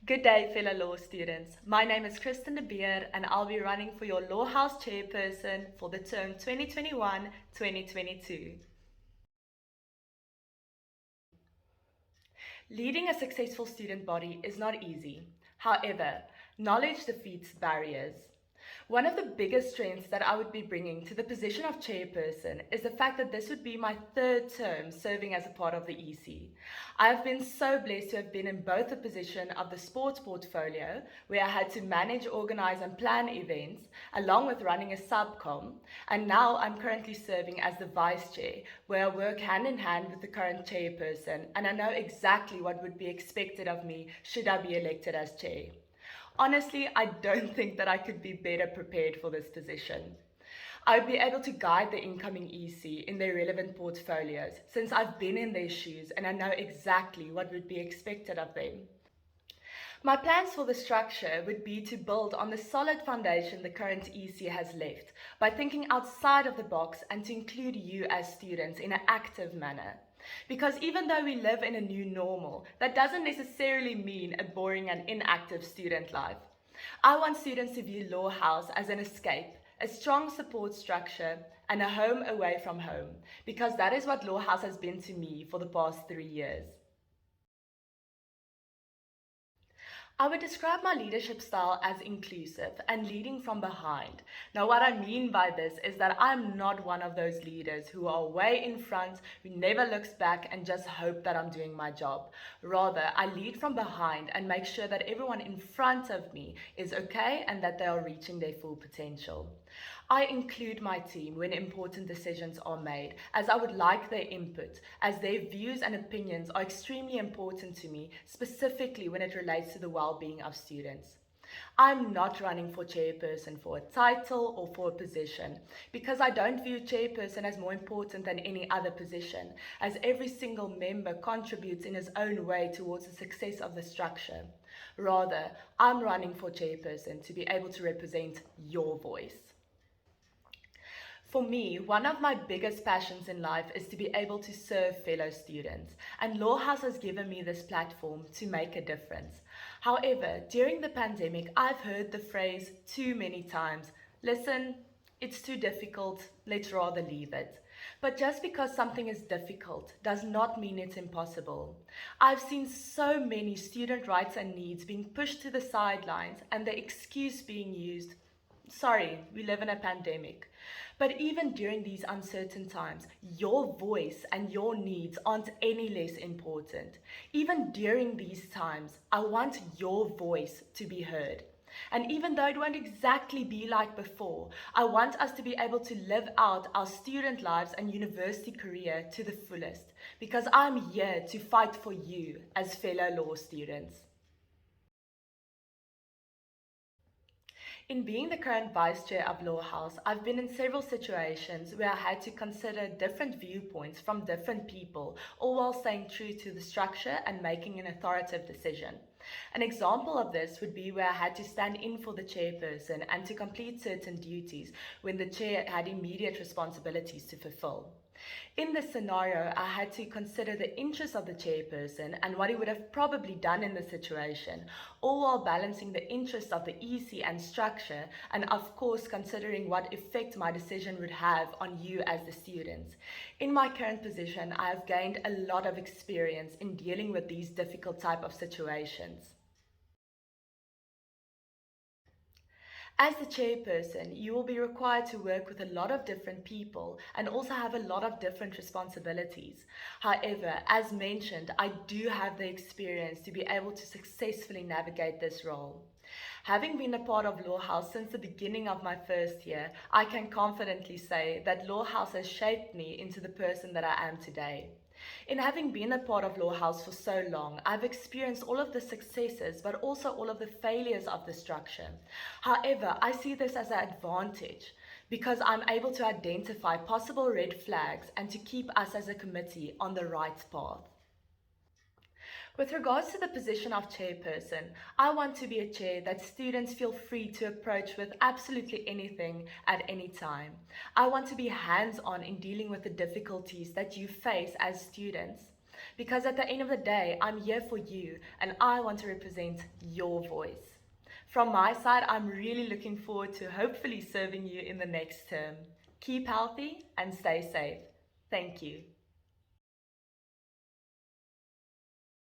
Good day, fellow law students. My name is Kristen and I'll be running for your Law House Chairperson for the term 2021-2022. Leading a successful student body is not easy. However, knowledge defeats barriers. One of the biggest strengths that I would be bringing to the position of chairperson is the fact that this would be my third term serving as a part of the EC. I have been so blessed to have been in both the position of the sports portfolio, where I had to manage, organize, and plan events, along with running a subcom, and now I'm currently serving as the vice chair, where I work hand in hand with the current chairperson, and I know exactly what would be expected of me should I be elected as chair. Honestly, I don't think that I could be better prepared for this position. I would be able to guide the incoming EC in their relevant portfolios since I've been in their shoes and I know exactly what would be expected of them. My plans for the structure would be to build on the solid foundation the current EC has left by thinking outside of the box and to include you as students in an active manner. Because even though we live in a new normal, that doesn't necessarily mean a boring and inactive student life. I want students to view Law House as an escape, a strong support structure, and a home away from home, because that is what Law House has been to me for the past 3 years. I would describe my leadership style as inclusive and leading from behind. Now, what I mean by this is that I'm not one of those leaders who are way in front, who never looks back and just hope that I'm doing my job. Rather, I lead from behind and make sure that everyone in front of me is okay and that they are reaching their full potential. I include my team when important decisions are made, as I would like their input, as their views and opinions are extremely important to me, specifically when it relates to the well-being of students. I'm not running for chairperson for a title or for a position, because I don't view chairperson as more important than any other position, as every single member contributes in his own way towards the success of the structure. Rather, I'm running for chairperson to be able to represent your voice. For me, one of my biggest passions in life is to be able to serve fellow students, and Law House has given me this platform to make a difference. However, during the pandemic, I've heard the phrase too many times, listen, it's too difficult, let's rather leave it. But just because something is difficult does not mean it's impossible. I've seen so many student rights and needs being pushed to the sidelines and the excuse being used, sorry, we live in a pandemic. But even during these uncertain times, your voice and your needs aren't any less important. Even during these times, I want your voice to be heard. And even though it won't exactly be like before, I want us to be able to live out our student lives and university career to the fullest, because I'm here to fight for you as fellow law students. In being the current vice chair of Law House, I've been in several situations where I had to consider different viewpoints from different people, all while staying true to the structure and making an authoritative decision. An example of this would be where I had to stand in for the chairperson and to complete certain duties when the chair had immediate responsibilities to fulfill. In this scenario, I had to consider the interests of the chairperson and what he would have probably done in the situation, all while balancing the interests of the EC and structure, and of course considering what effect my decision would have on you as the students. In my current position, I have gained a lot of experience in dealing with these difficult type of situations. As the chairperson, you will be required to work with a lot of different people and also have a lot of different responsibilities. However, as mentioned, I do have the experience to be able to successfully navigate this role. Having been a part of Law House since the beginning of my first year, I can confidently say that Law House has shaped me into the person that I am today. In having been a part of Law House for so long, I've experienced all of the successes, but also all of the failures of the structure. However, I see this as an advantage because I'm able to identify possible red flags and to keep us as a committee on the right path. With regards to the position of chairperson, I want to be a chair that students feel free to approach with absolutely anything at any time. I want to be hands-on in dealing with the difficulties that you face as students. because at the end of the day, I'm here for you and I want to represent your voice. From my side, I'm really looking forward to hopefully serving you in the next term. Keep healthy and stay safe. Thank you.